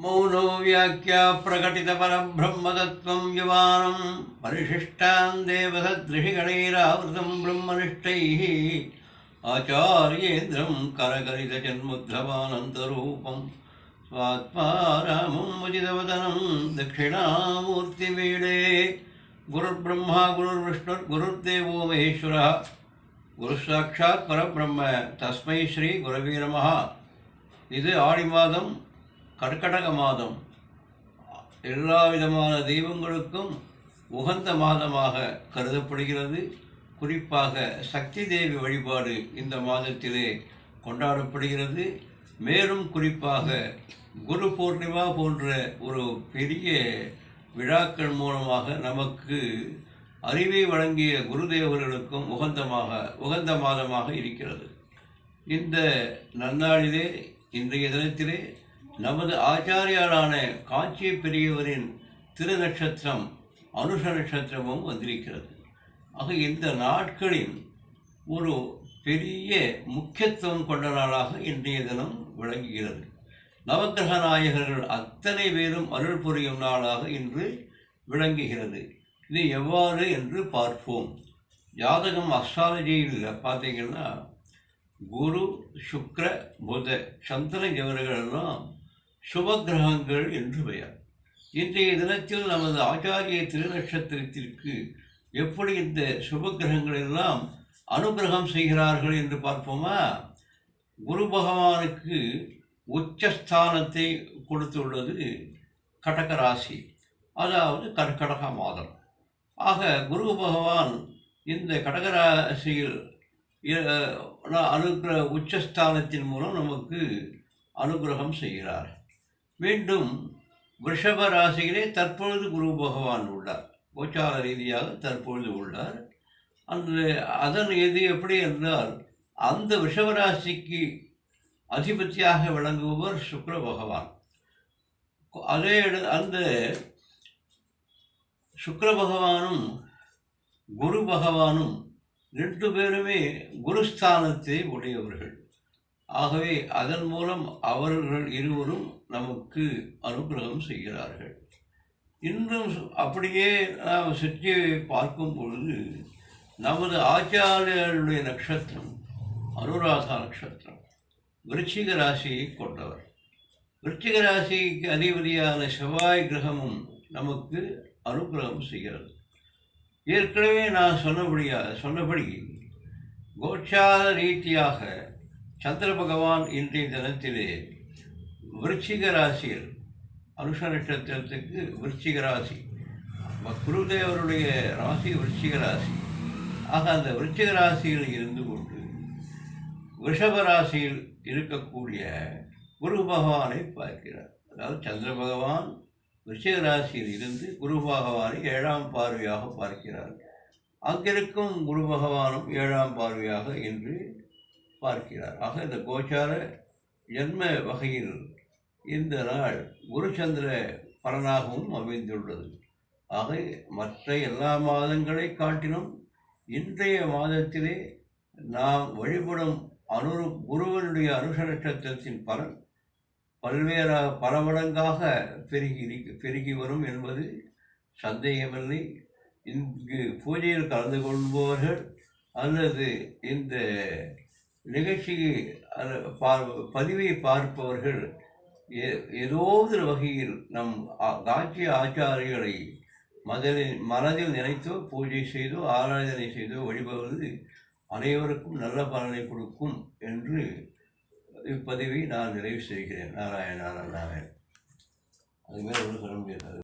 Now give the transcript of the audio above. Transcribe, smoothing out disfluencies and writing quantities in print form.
मौनो व्याख्या प्रकटितपरब्रह्मतत्त्वं युवानं परिशिष्टान् देवसदृशिगणैरावृतं ब्रह्मनिष्ठैः आचार्येन्द्रं करकलितजन्मुद्रवानन्तरूपं स्वात्मारामं मुदितवदनं दक्षिणामूर्तिमीडे गुरुर्ब्रह्मा गुरुर्विष्णुर्गुरुर्देवो महेश्वरः गुरुसाक्षात् परब्रह्म तस्मै श्री गुरवे नमः। இது ஆடி மாதம் கர்க்கடக மாதம். எல்லா விதமான தெய்வங்களுக்கும் உகந்த மாதமாக கருதப்படுகிறது. குறிப்பாக சக்தி தேவி வழிபாடு இந்த மாதத்திலே கொண்டாடப்படுகிறது. மேலும் குறிப்பாக குரு பூர்ணிமா போன்ற ஒரு பெரிய விழாக்கள் மூலமாக நமக்கு அறிவை வழங்கிய குருதேவர்களுக்கும் உகந்த மாதமாக இருக்கிறது. இந்த நன்னாளிலே இன்றைய தினத்திலே நமது ஆச்சாரியாரான காஞ்சி பெரியவரின் திரு நட்சத்திரம் அனுஷ நட்சத்திரமும் வந்திருக்கிறது. ஆக இந்த நாட்களின் ஒரு பெரிய முக்கியத்துவம் கொண்ட நாளாக இன்றைய தினம் விளங்குகிறது. நவக்கிரக நாயகர்கள் அத்தனை பேரும் அருள் புரியும் நாளாக இன்று விளங்குகிறது. இது எவ்வாறு என்று பார்ப்போம். ஜாதகம் அஸ்ட்ராலஜியில் பார்த்தீங்கன்னா குரு சுக்ர புத சந்திரன் இவர்களெல்லாம் சுபகிரகங்கள் என்று பெயர். இன்றைய தினத்தில் நமது ஆச்சாரிய திருநட்சத்திரத்திற்கு எப்படி இந்த சுபகிரகங்கள் எல்லாம் அனுகிரகம் செய்கிறார்கள் என்று பார்ப்போமா. குரு பகவானுக்கு உச்சஸ்தானத்தை கொடுத்துள்ளது கடகராசி, அதாவது கர்க்கடக மாதம். ஆக குரு பகவான் இந்த கடகராசியில் உச்சஸ்தானத்தின் மூலம் நமக்கு அனுகிரகம் செய்கிறார். மீண்டும் ரிஷப ராசியிலே தற்பொழுது குரு பகவான் உள்ளார். கோச்சார ரீதியாக தற்பொழுது உள்ளார். அதன் எது எப்படி என்றால் அந்த ரிஷபராசிக்கு அதிபதியாக விளங்குபவர் சுக்கிர பகவான். அதே அந்த சுக்கிர பகவானும் குரு பகவானும் ரெண்டு பேருமே குருஸ்தானத்தை உடையவர்கள். ஆகவே அதன் மூலம் அவர்கள் இருவரும் நமக்கு அனுகிரகம் செய்கிறார்கள். இன்னும் அப்படியே நாம் சுற்றி பார்க்கும் பொழுது நமது ஆச்சாரியர்களுடைய நட்சத்திரம் அனுராதா நட்சத்திரம் விருச்சிக ராசியை கொண்டவர். விருச்சிக ராசிக்கு அதிபதியான செவ்வாய் கிரகமும் நமக்கு அனுகிரகம் செய்கிறது. ஏற்கனவே நான் சொன்னபடி கோச்சார ரீதியாக சந்திர பகவான் இன்றைய தினத்திலே விருச்சிக ராசியில் அனுஷ நட்சத்திரத்துக்கு விருச்சிக ராசி, குருதேவருடைய ராசி விருச்சிக ராசி. ஆக அந்த விருச்சிக ராசியில் இருந்து கொண்டு ரிஷப ராசியில் இருக்கக்கூடிய குரு பகவானை பார்க்கிறார். அதாவது சந்திர பகவான் விருச்சிக ராசியில் இருந்து குரு பகவானை 7ஆம் பார்வையாக பார்க்கிறார். அங்கிருக்கும் குரு பகவானும் 7ஆம் பார்வையாக என்று பார்க்கிறார். ஆக இந்த கோச்சார ஜன்ம வகையில் இந்த நாள் குரு சந்திர பலனாகவும் அமைந்துள்ளது. ஆக மற்ற எல்லா மாதங்களை காட்டிலும் இன்றைய மாதத்திலே நாம் வழிபடும் குருவனுடைய அனுஷ நட்சத்திரத்தின் பலன் பல மடங்காக பெருகி வரும் என்பது சந்தேகமில்லை. இங்கு பூஜையில் கலந்து கொள்பவர்கள் அல்லது இந்த நிகழ்ச்சியை பதிவை பார்ப்பவர்கள் ஏதோ ஒரு வகையில் நம் காட்சி ஆச்சாரிகளை மனதில் நினைத்தோ பூஜை செய்தோ ஆராதனை செய்தோ வழிபடுவது அனைவருக்கும் நல்ல பலனை கொடுக்கும் என்று இப்பதிவை நான் நிறைவு செய்கிறேன். நாராயண நாராயண. அதுமாதிரி ஒன்றும் சொல்ல முடியாது.